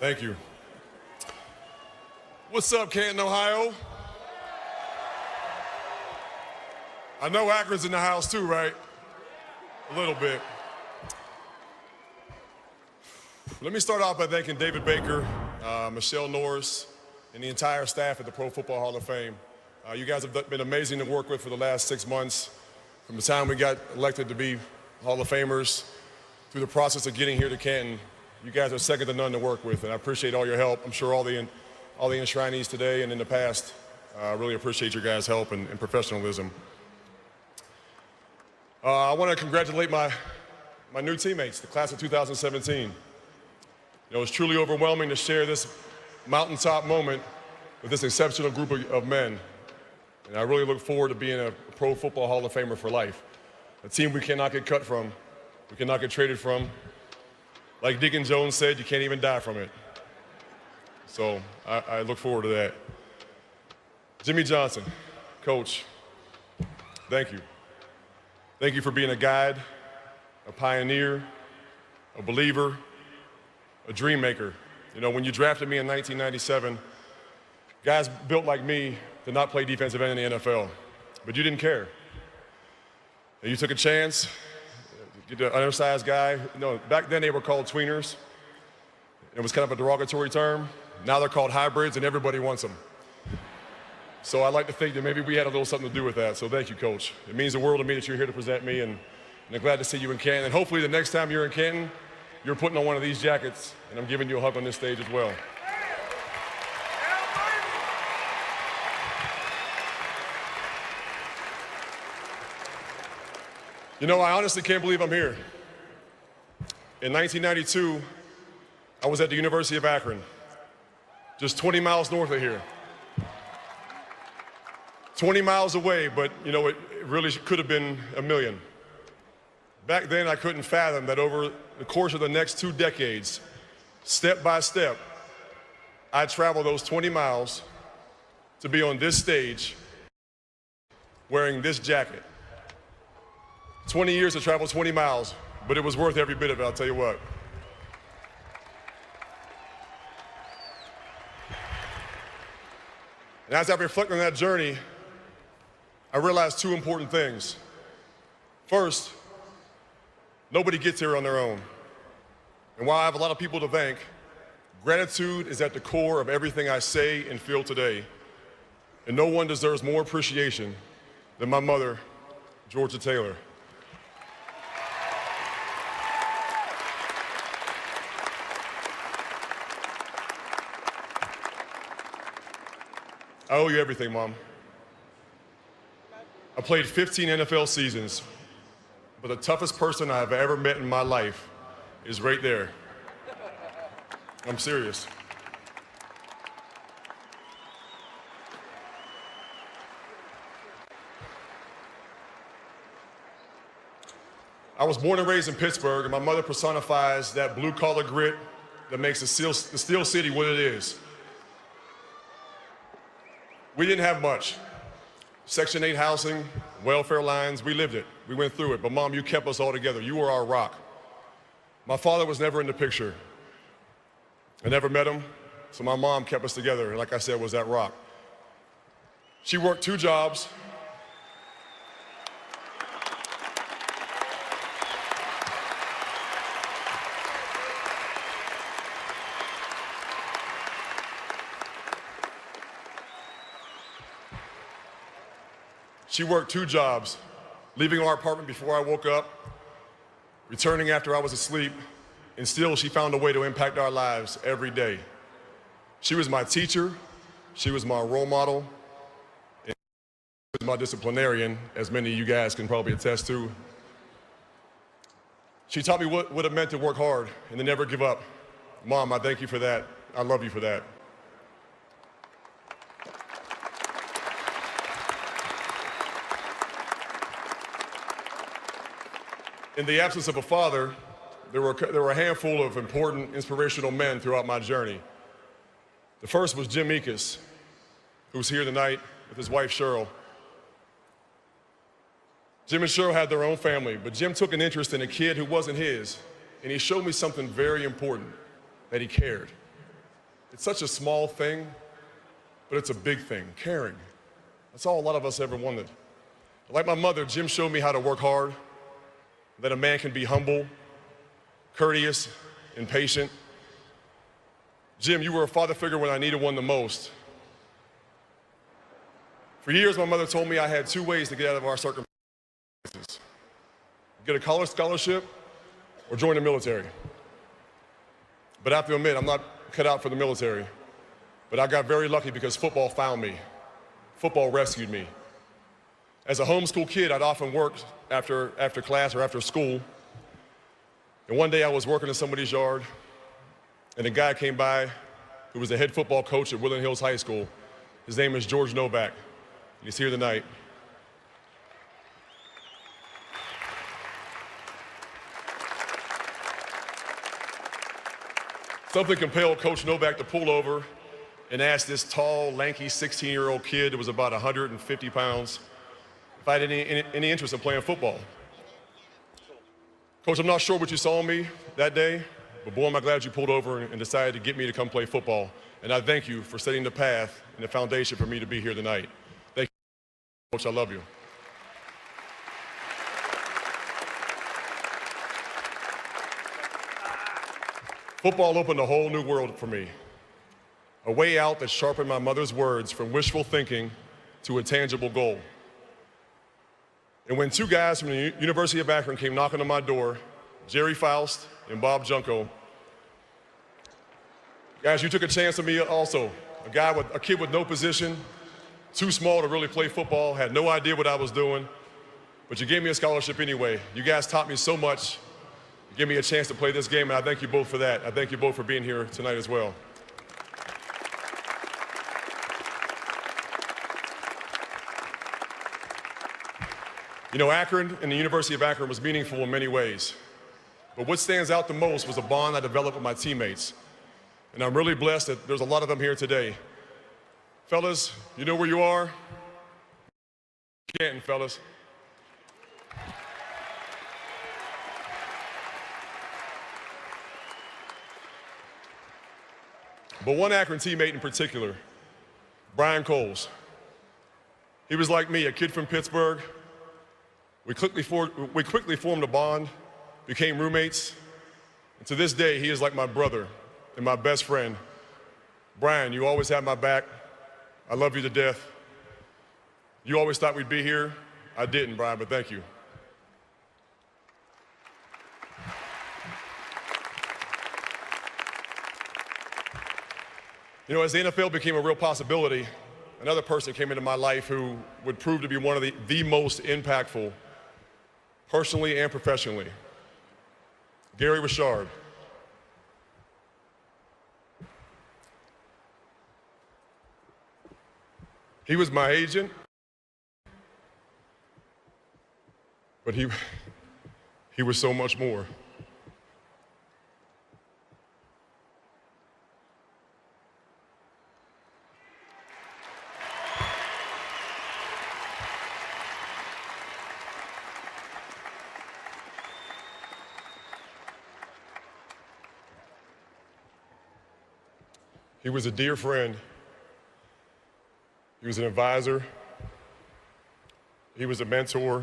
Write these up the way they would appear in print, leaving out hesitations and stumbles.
Thank you. What's up, Canton, Ohio? I know Akron's in the house too, right? A little bit. Let me start off by thanking David Baker, Michelle Norris, and the entire staff at the Pro Football Hall of Fame. You guys have been amazing to work with for the last 6 months. From the time we got elected to be Hall of Famers, through the process of getting here to Canton, you guys are second to none to work with, and I appreciate all your help. I'm sure all the enshrinees today and in the past really appreciate your guys' help and professionalism. I want to congratulate my new teammates, the class of 2017. It was truly overwhelming to share this mountaintop moment with this exceptional group of men. And I really look forward to being a Pro Football Hall of Famer for life. A team we cannot get cut from, we cannot get traded from. Like Deacon Jones said, you can't even die from it. So I look forward to that. Jimmy Johnson, Coach, thank you. Thank you for being a guide, a pioneer, a believer, a dream maker. You know, when you drafted me in 1997, guys built like me did not play defensive end in the NFL, but you didn't care. And you took a chance, get an undersized guy. No, back then they were called tweeners. It was kind of a derogatory term. Now they're called hybrids and everybody wants them. So I like to think that maybe we had a little something to do with that. So thank you, Coach. It means the world to me that you're here to present me, and I'm glad to see you in Canton. And hopefully the next time you're in Canton, you're putting on one of these jackets, and I'm giving you a hug on this stage as well. You know, I honestly can't believe I'm here. In 1992, I was at the University of Akron, just 20 miles north of here. 20 miles away, but you know, it really could have been a million. Back then, I couldn't fathom that over the course of the next 2 decades, step by step, I'd travel those 20 miles to be on this stage wearing this jacket. 20 years to travel 20 miles, but it was worth every bit of it, I'll tell you what. And as I reflect on that journey, I realized 2 important things. First, nobody gets here on their own. And while I have a lot of people to thank, gratitude is at the core of everything I say and feel today. And no one deserves more appreciation than my mother, Georgia Taylor. I owe you everything, Mom. I played 15 NFL seasons, but the toughest person I have ever met in my life is right there. I'm serious. I was born and raised in Pittsburgh, and my mother personifies that blue-collar grit that makes the Steel City what it is. We didn't have much. Section 8 housing, welfare lines, we lived it. We went through it, but Mom, you kept us all together. You were our rock. My father was never in the picture. I never met him, so my mom kept us together, and like I said, was that rock. She worked 2 jobs. She worked 2 jobs, leaving our apartment before I woke up, returning after I was asleep, and still she found a way to impact our lives every day. She was my teacher, she was my role model, and she was my disciplinarian, as many of you guys can probably attest to. She taught me what it meant to work hard and to never give up. Mom, I thank you for that. I love you for that. In the absence of a father, there were a handful of important, inspirational men throughout my journey. The first was Jim Ekus, who's here tonight with his wife, Cheryl. Jim and Cheryl had their own family, but Jim took an interest in a kid who wasn't his, and he showed me something very important, that he cared. It's such a small thing, but it's a big thing, caring. That's all a lot of us ever wanted. Like my mother, Jim showed me how to work hard, that a man can be humble, courteous, and patient. Jim, you were a father figure when I needed one the most. For years, my mother told me I had two ways to get out of our circumstances. Get a college scholarship or join the military. But I have to admit, I'm not cut out for the military. But I got very lucky because football found me. Football rescued me. As a homeschool kid, I'd often work after class or after school. And one day I was working in somebody's yard, and a guy came by who was the head football coach at Woodland Hills High School. His name is George Novak. He's here tonight. Something compelled Coach Novak to pull over and ask this tall, lanky 16-year-old kid that was about 150 pounds if I had any interest in playing football. Coach, I'm not sure what you saw in me that day, but boy, am I glad you pulled over and decided to get me to come play football. And I thank you for setting the path and the foundation for me to be here tonight. Thank you, Coach. I love you. Football opened a whole new world for me, a way out that sharpened my mother's words from wishful thinking to a tangible goal. And when two guys from the University of Akron came knocking on my door, Jerry Faust and Bob Junko, guys, you took a chance on me also. A kid with no position, too small to really play football, had no idea what I was doing, but you gave me a scholarship anyway. You guys taught me so much. Give me a chance to play this game, and I thank you both for that. I thank you both for being here tonight as well. You know, Akron and the University of Akron was meaningful in many ways, but what stands out the most was the bond I developed with my teammates. And I'm really blessed that there's a lot of them here today. Fellas, you know where you are? Canton, fellas. But one Akron teammate in particular, Brian Coles. He was like me, a kid from Pittsburgh. We quickly formed a bond, became roommates, and to this day, he is like my brother and my best friend. Brian, you always had my back. I love you to death. You always thought we'd be here. I didn't, Brian, but thank you. You know, as the NFL became a real possibility, another person came into my life who would prove to be one of the most impactful, personally and professionally. Gary Richard. He was my agent, but he was so much more. He was a dear friend. He was an advisor. He was a mentor.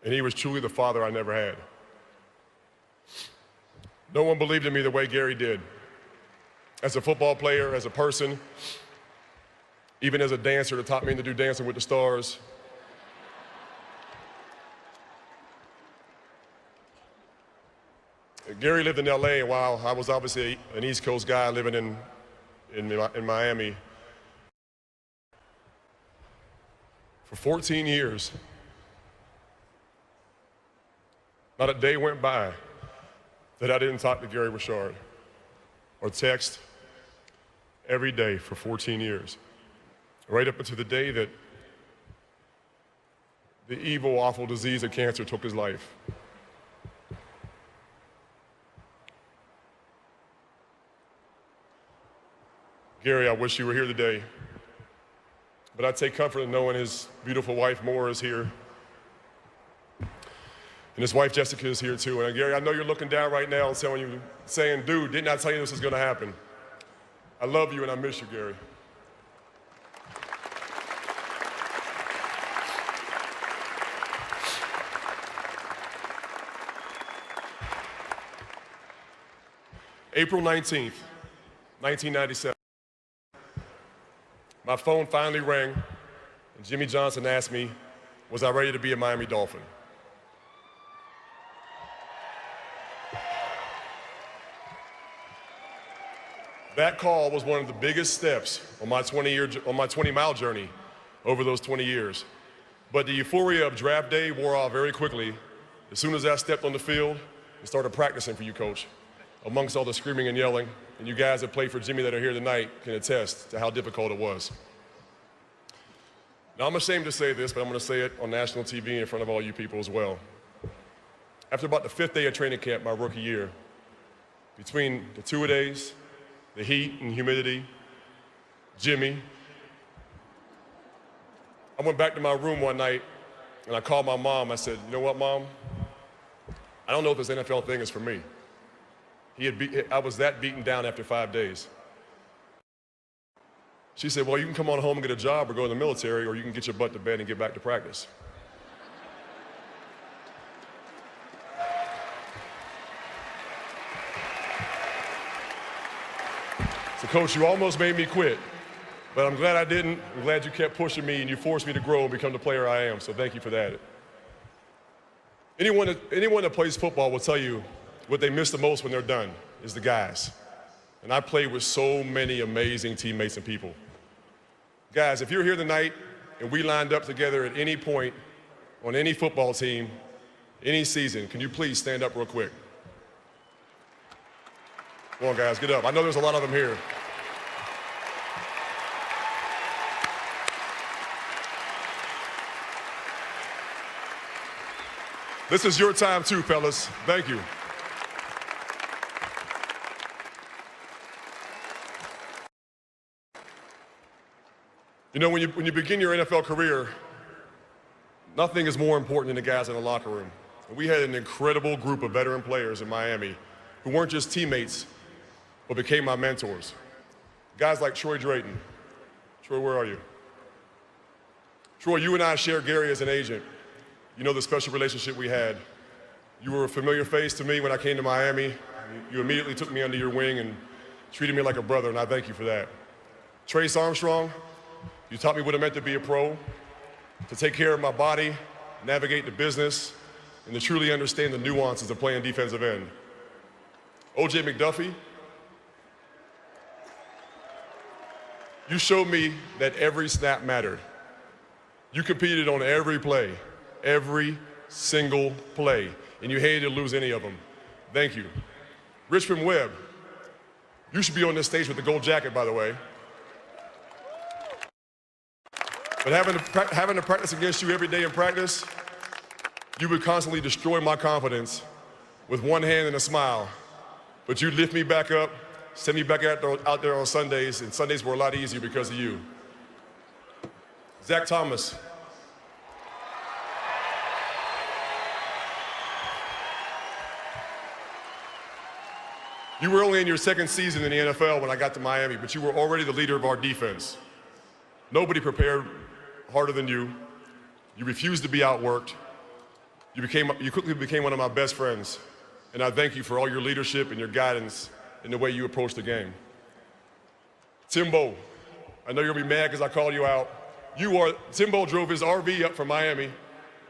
And he was truly the father I never had. No one believed in me the way Gary did. As a football player, as a person, even as a dancer that taught me to do Dancing with the Stars. Gary lived in LA, and while I was obviously an East Coast guy living in Miami, for 14 years, not a day went by that I didn't talk to Gary Richard or text every day for 14 years, right up until the day that the evil, awful disease of cancer took his life. Gary, I wish you were here today, but I take comfort in knowing his beautiful wife, Maura, is here. And his wife, Jessica, is here too. And Gary, I know you're looking down right now and saying, dude, didn't I tell you this was gonna happen? I love you and I miss you, Gary. April 19th, 1997. My phone finally rang, and Jimmy Johnson asked me, was I ready to be a Miami Dolphin? That call was one of the biggest steps on my 20-mile journey over those 20 years. But the euphoria of draft day wore off very quickly as soon as I stepped on the field and started practicing for you, Coach. Amongst all the screaming and yelling, and you guys that played for Jimmy that are here tonight can attest to how difficult it was. Now, I'm ashamed to say this, but I'm going to say it on national TV in front of all you people as well. After about the 5th day of training camp my rookie year, between the two-a-days, the heat and humidity, Jimmy, I went back to my room one night and I called my mom. I said, you know what, Mom? I don't know if this NFL thing is for me. I was that beaten down after 5 days. She said, well, you can come on home and get a job or go in the military, or you can get your butt to bed and get back to practice. So, Coach, you almost made me quit, but I'm glad I didn't. I'm glad you kept pushing me and you forced me to grow and become the player I am, so thank you for that. Anyone that plays football will tell you what they miss the most when they're done is the guys. And I played with so many amazing teammates and people. Guys, if you're here tonight and we lined up together at any point on any football team, any season, can you please stand up real quick? Come on, guys, get up. I know there's a lot of them here. This is your time too, fellas. Thank you. You know, when you begin your NFL career, nothing is more important than the guys in the locker room. And we had an incredible group of veteran players in Miami who weren't just teammates, but became my mentors. Guys like Troy Drayton. Troy, where are you? Troy, you and I shared Gary as an agent. You know the special relationship we had. You were a familiar face to me when I came to Miami. You immediately took me under your wing and treated me like a brother, and I thank you for that. Trace Armstrong, you taught me what it meant to be a pro, to take care of my body, navigate the business, and to truly understand the nuances of playing defensive end. O.J. McDuffie, you showed me that every snap mattered. You competed on every play, every single play, and you hated to lose any of them. Thank you. Richmond Webb, you should be on this stage with the gold jacket, by the way. But having to practice against you every day in practice, you would constantly destroy my confidence with one hand and a smile. But you'd lift me back up, send me back out there on Sundays, and Sundays were a lot easier because of you. Zach Thomas. You were only in your second season in the NFL when I got to Miami, but you were already the leader of our defense. Nobody prepared harder than you. You refused to be outworked. You quickly became one of my best friends. And I thank you for all your leadership and your guidance in the way you approach the game. Timbo, I know you're gonna be mad because I called you out. Timbo drove his RV up from Miami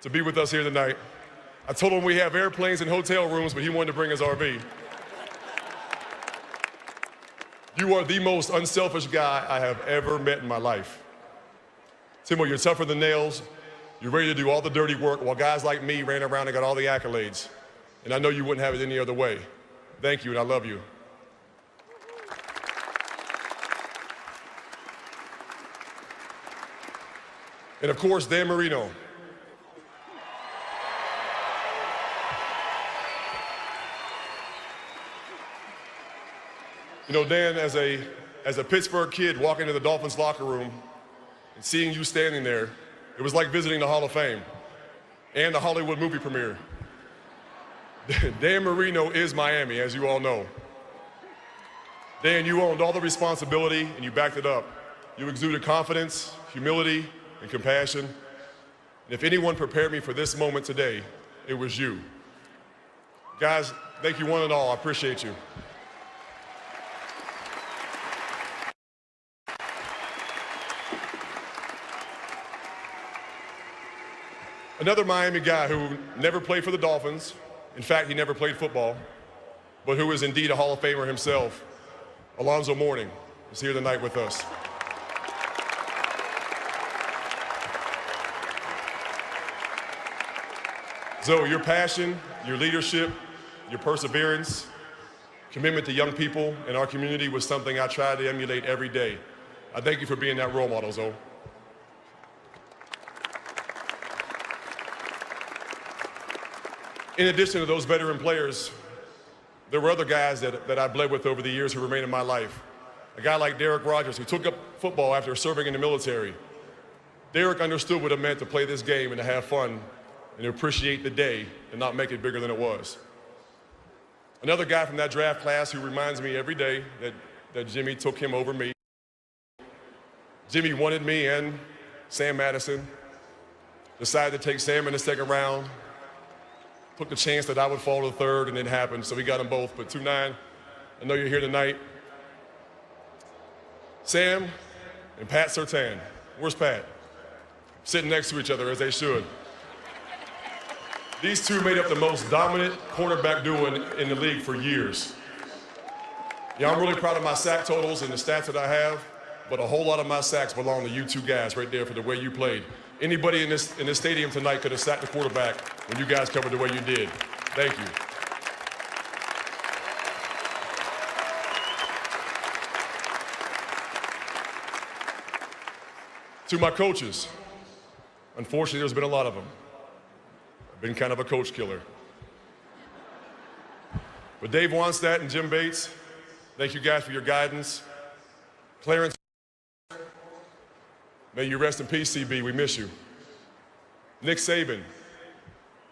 to be with us here tonight. I told him we have airplanes and hotel rooms, but he wanted to bring his RV. You are the most unselfish guy I have ever met in my life. Timbo, you're tougher than nails. You're ready to do all the dirty work while guys like me ran around and got all the accolades. And I know you wouldn't have it any other way. Thank you, and I love you. And of course, Dan Marino. You know, Dan, as a Pittsburgh kid walking into the Dolphins locker room and seeing you standing there, it was like visiting the Hall of Fame and the Hollywood movie premiere. Dan Marino is Miami, as you all know. Dan, you owned all the responsibility and you backed it up. You exuded confidence, humility, and compassion. And if anyone prepared me for this moment today, it was you. Guys, thank you one and all. I appreciate you. Another Miami guy who never played for the Dolphins, in fact, he never played football, but who is indeed a Hall of Famer himself, Alonzo Mourning, is here tonight with us. Zoe, your passion, your leadership, your perseverance, commitment to young people in our community was something I try to emulate every day. I thank you for being that role model, Zoe. In addition to those veteran players, there were other guys that I bled with over the years who remain in my life. A guy like Derek Rogers, who took up football after serving in the military. Derek understood what it meant to play this game and to have fun and to appreciate the day and not make it bigger than it was. Another guy from that draft class who reminds me every day that Jimmy took him over me. Jimmy wanted me and Sam Madison, decided to take Sam in the second round, took the chance that I would fall to the third, and it happened, so we got them both. But 2-9, I know you're here tonight. Sam and Pat Surtain. Where's Pat? Sitting next to each other, as they should. These two made up the most dominant cornerback duo in the league for years. Yeah, I'm really proud of my sack totals and the stats that I have, but a whole lot of my sacks belong to you two guys right there for the way you played. Anybody in this stadium tonight could have sacked the quarterback when you guys covered the way you did. Thank you. To my coaches, unfortunately there's been a lot of them. I've been kind of a coach killer. But Dave Wanstatt and Jim Bates, thank you guys for your guidance. Clarence, may you rest in peace, CB, we miss you. Nick Saban,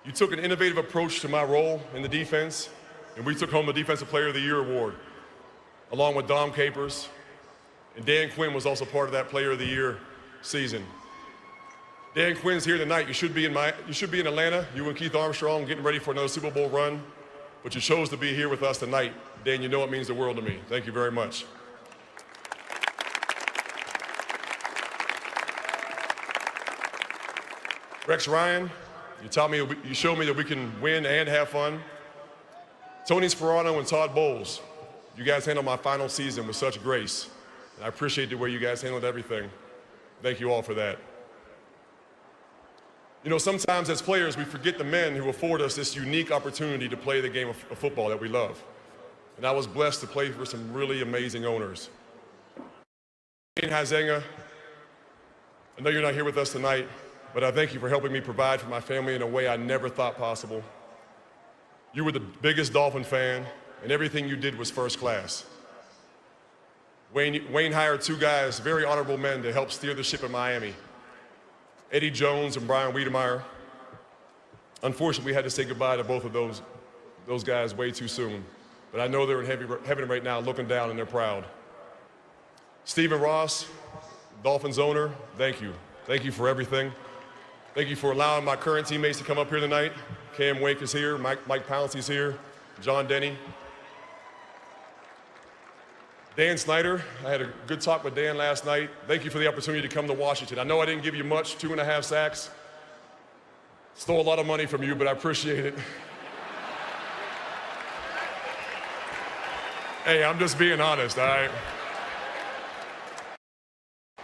you took an innovative approach to my role in the defense, and we took home the Defensive Player of the Year award, along with Dom Capers, and Dan Quinn was also part of that Player of the Year season. Dan Quinn's here tonight. You should be in Atlanta, you and Keith Armstrong getting ready for another Super Bowl run, but you chose to be here with us tonight. Dan, you know it means the world to me. Thank you very much. Rex Ryan, you showed me that we can win and have fun. Tony Sperano and Todd Bowles, you guys handled my final season with such grace. And I appreciate the way you guys handled everything. Thank you all for that. You know, sometimes as players, we forget the men who afford us this unique opportunity to play the game of football that we love. And I was blessed to play for some really amazing owners. Ian Huizenga, I know you're not here with us tonight, but I thank you for helping me provide for my family in a way I never thought possible. You were the biggest Dolphin fan, and everything you did was first class. Wayne hired two guys, very honorable men, to help steer the ship in Miami. Eddie Jones and Brian Wiedemeyer. Unfortunately, we had to say goodbye to both of those guys way too soon. But I know they're in heaven right now looking down and they're proud. Stephen Ross, Dolphins owner, thank you. Thank you for everything. Thank you for allowing my current teammates to come up here tonight. Cam Wake is here, Mike Pouncey's here, John Denny. Dan Snyder, I had a good talk with Dan last night. Thank you for the opportunity to come to Washington. I know I didn't give you much, 2.5 sacks. Stole a lot of money from you, but I appreciate it. Hey, I'm just being honest, all right?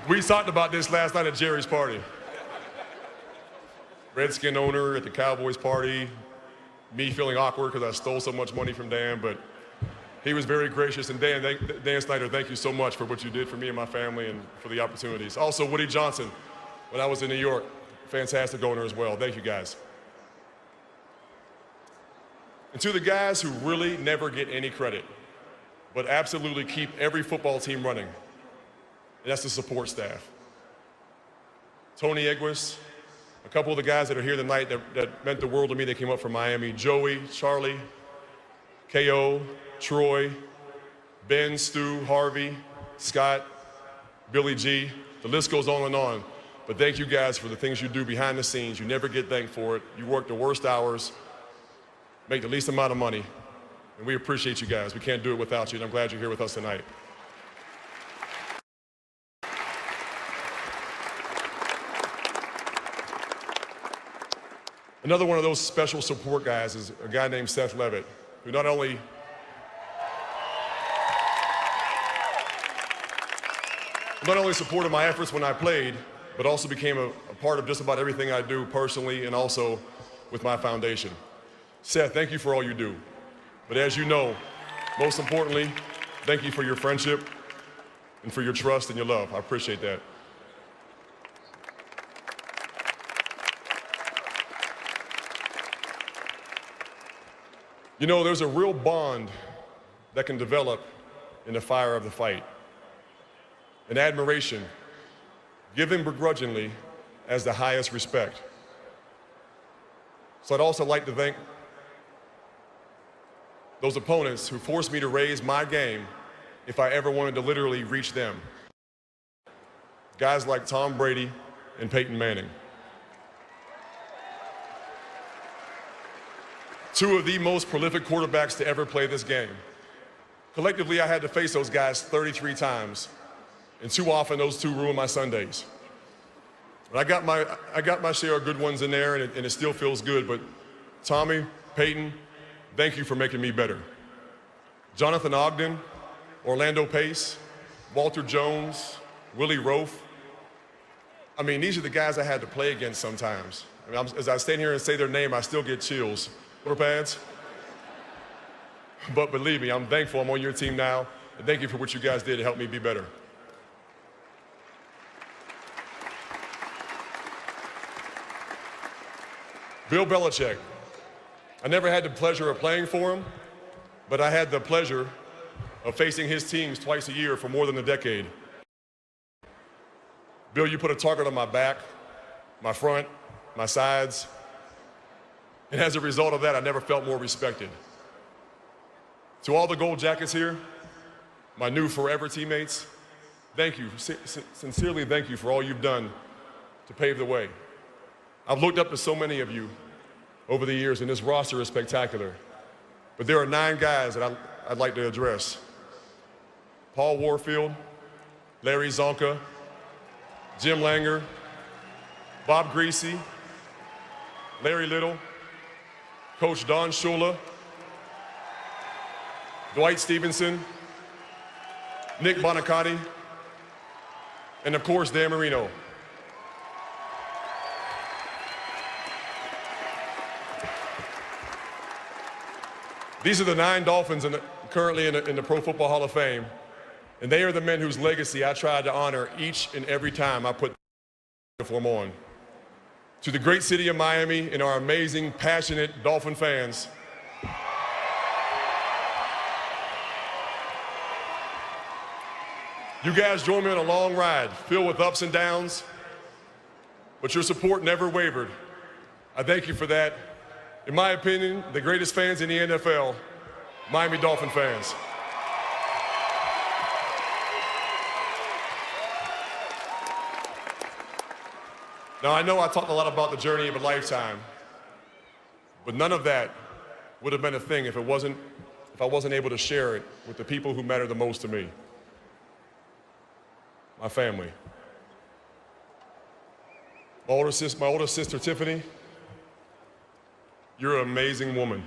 We talked about this last night at Jerry's party. Redskin owner at the Cowboys party, me feeling awkward because I stole so much money from Dan, but he was very gracious. And Dan Snyder, thank you so much for what you did for me and my family and for the opportunities. Also, Woody Johnson, when I was in New York, fantastic owner as well. Thank you, guys. And to the guys who really never get any credit, but absolutely keep every football team running, and that's the support staff. Tony Egwis, A couple of the guys that are here tonight that meant the world to me, they came up from Miami: Joey, Charlie, K.O., Troy, Ben, Stu, Harvey, Scott, Billy G. The list goes on and on. But thank you guys for the things you do behind the scenes. You never get thanked for it. You work the worst hours, make the least amount of money, and we appreciate you guys. We can't do it without you, and I'm glad you're here with us tonight. Another one of those special support guys is a guy named Seth Levitt, who not only supported my efforts when I played, but also became a part of just about everything I do personally and also with my foundation. Seth, thank you for all you do. But as you know, most importantly, thank you for your friendship and for your trust and your love. I appreciate that. You know, there's a real bond that can develop in the fire of the fight. An admiration, given begrudgingly as the highest respect. So I'd also like to thank those opponents who forced me to raise my game if I ever wanted to literally reach them. Guys like Tom Brady and Peyton Manning. Two of the most prolific quarterbacks to ever play this game. Collectively, I had to face those guys 33 times, and too often those two ruined my Sundays. But I got my share of good ones in there, and it still feels good, but Tommy, Peyton, thank you for making me better. Jonathan Ogden, Orlando Pace, Walter Jones, Willie Roaf. I mean, these are the guys I had to play against sometimes. I mean, as I stand here and say their name, I still get chills. Pads. But believe me, I'm thankful I'm on your team now, and thank you for what you guys did to help me be better. Bill Belichick. I never had the pleasure of playing for him, but I had the pleasure of facing his teams twice a year for more than a decade. Bill, you put a target on my back, my front, my sides, and as a result of that, I never felt more respected. To all the Gold Jackets here, my new forever teammates, thank you, sincerely thank you for all you've done to pave the way. I've looked up to so many of you over the years, and this roster is spectacular. But there are 9 guys that I'd like to address. Paul Warfield, Larry Zonka, Jim Langer, Bob Greasy, Larry Little, Coach Don Shula, Dwight Stevenson, Nick Bonacotti, and of course, Dan Marino. These are the 9 Dolphins currently in the Pro Football Hall of Fame, and they are the men whose legacy I try to honor each and every time I put the uniform on. To the great city of Miami and our amazing, passionate Dolphin fans, you guys joined me on a long ride filled with ups and downs, but your support never wavered. I thank you for that. In my opinion, the greatest fans in the NFL, Miami Dolphin fans. Now, I know I talked a lot about the journey of a lifetime, but none of that would have been a thing if I wasn't able to share it with the people who matter the most to me. My family. My older sister, Tiffany, you're an amazing woman.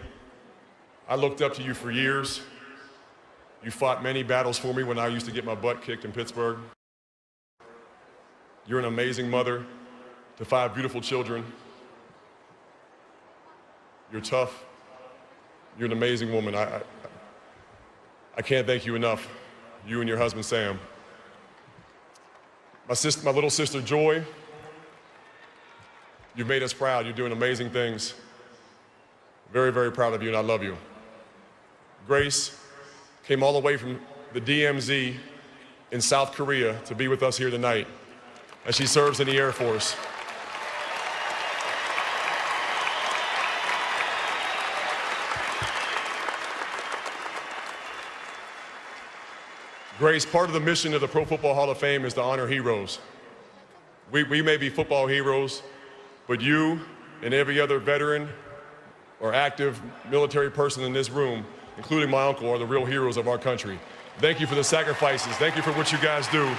I looked up to you for years. You fought many battles for me when I used to get my butt kicked in Pittsburgh. You're an amazing mother to 5 beautiful children. You're tough. You're an amazing woman. I can't thank you enough, you and your husband, Sam. My little sister, Joy, you've made us proud. You're doing amazing things. Very, very proud of you, and I love you. Grace came all the way from the DMZ in South Korea to be with us here tonight as she serves in the Air Force. Grace, part of the mission of the Pro Football Hall of Fame is to honor heroes. We may be football heroes, but you and every other veteran or active military person in this room, including my uncle, are the real heroes of our country. Thank you for the sacrifices. Thank you for what you guys do.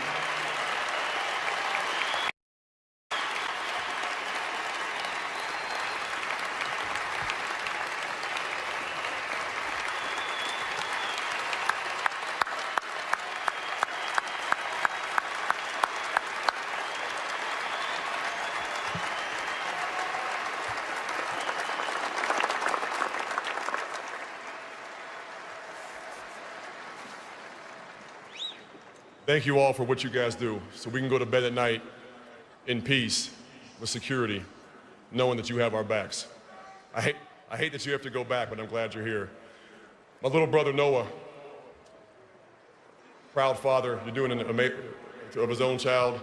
Thank you all for what you guys do, so we can go to bed at night in peace, with security, knowing that you have our backs. I hate that you have to go back, but I'm glad you're here. My little brother Noah, proud father, you're doing of his own child,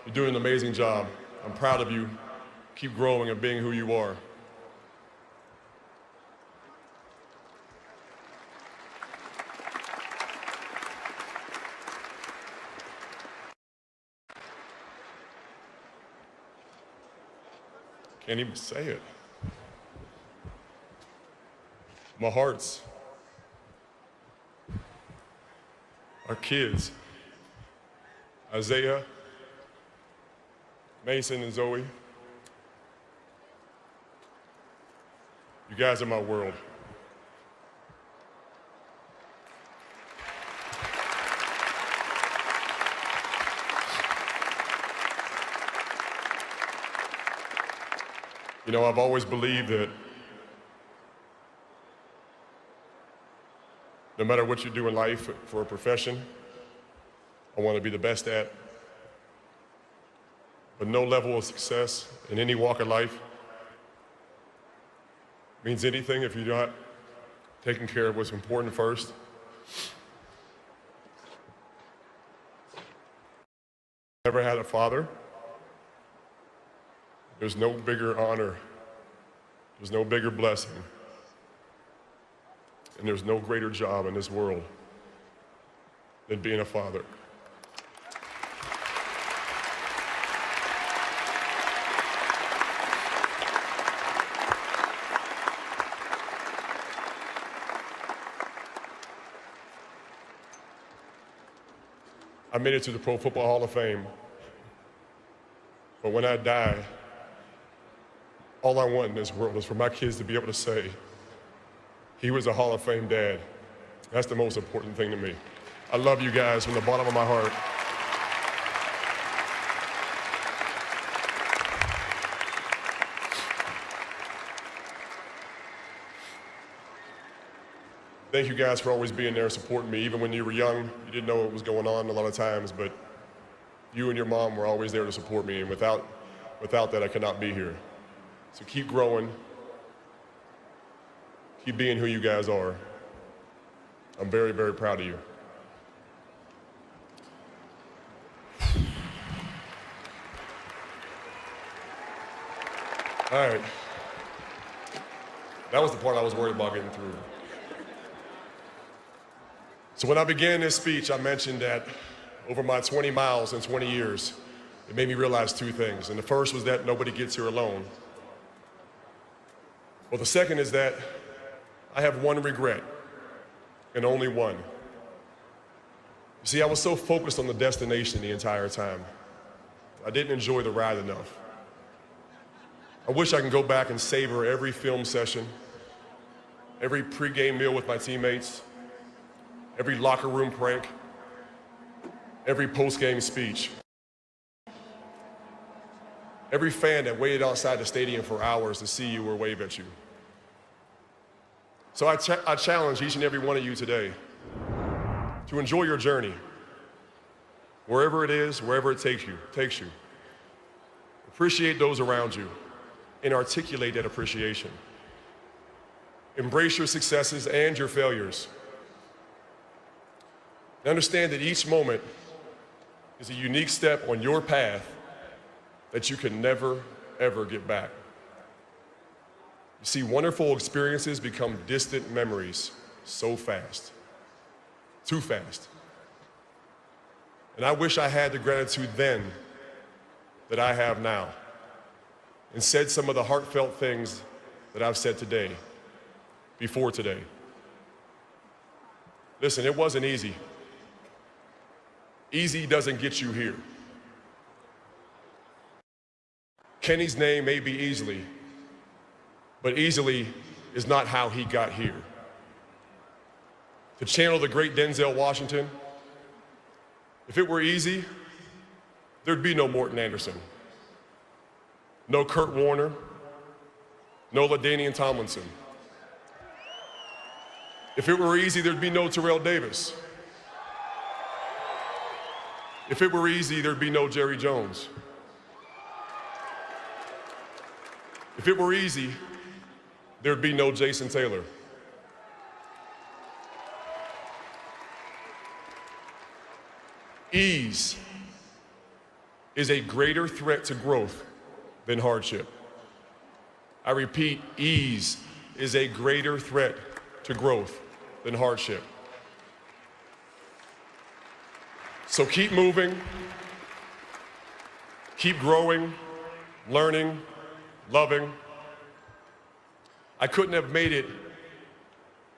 you're doing an amazing job. I'm proud of you. Keep growing and being who you are. Can't even say it. My hearts, our kids, Isaiah, Mason, and Zoe. You guys are my world. You know, I've always believed that no matter what you do in life for a profession, I want to be the best at. But no level of success in any walk of life means anything if you're not taking care of what's important first. Never had a father. There's no bigger honor, there's no bigger blessing, and there's no greater job in this world than being a father. I made it to the Pro Football Hall of Fame, but when I die, all I want in this world is for my kids to be able to say, he was a Hall of Fame dad. That's the most important thing to me. I love you guys from the bottom of my heart. Thank you guys for always being there supporting me. Even when you were young, you didn't know what was going on a lot of times, but you and your mom were always there to support me, and without that, I could not be here. So keep growing, keep being who you guys are. I'm very, very proud of you. All right. That was the part I was worried about getting through. So when I began this speech, I mentioned that over my 20 miles in 20 years, it made me realize two things. And the first was that nobody gets here alone. Well, the second is that I have one regret, and only one. You see, I was so focused on the destination the entire time. I didn't enjoy the ride enough. I wish I could go back and savor every film session, every pregame meal with my teammates, every locker room prank, every postgame speech. Every fan that waited outside the stadium for hours to see you or wave at you. So I challenge each and every one of you today to enjoy your journey, wherever it is, wherever it takes you. Appreciate those around you and articulate that appreciation. Embrace your successes and your failures. And understand that each moment is a unique step on your path that you can never, ever get back. You see, wonderful experiences become distant memories so fast, too fast. And I wish I had the gratitude then that I have now, and said some of the heartfelt things that I've said today, before today. Listen, it wasn't easy. Easy doesn't get you here. Kenny's name may be easily, but easily is not how he got here. To channel the great Denzel Washington, if it were easy, there'd be no Morton Anderson, no Kurt Warner, no LaDainian Tomlinson. If it were easy, there'd be no Terrell Davis. If it were easy, there'd be no Jerry Jones. If it were easy, there'd be no Jason Taylor. Ease is a greater threat to growth than hardship. I repeat, ease is a greater threat to growth than hardship. So keep moving, keep growing, learning, loving. I couldn't have made it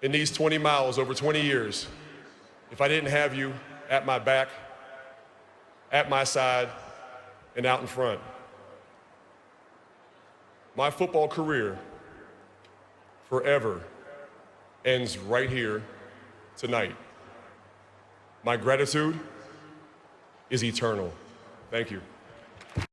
in these 20 miles over 20 years if I didn't have you at my back, at my side, and out in front. My football career forever ends right here tonight. My gratitude is eternal. Thank you.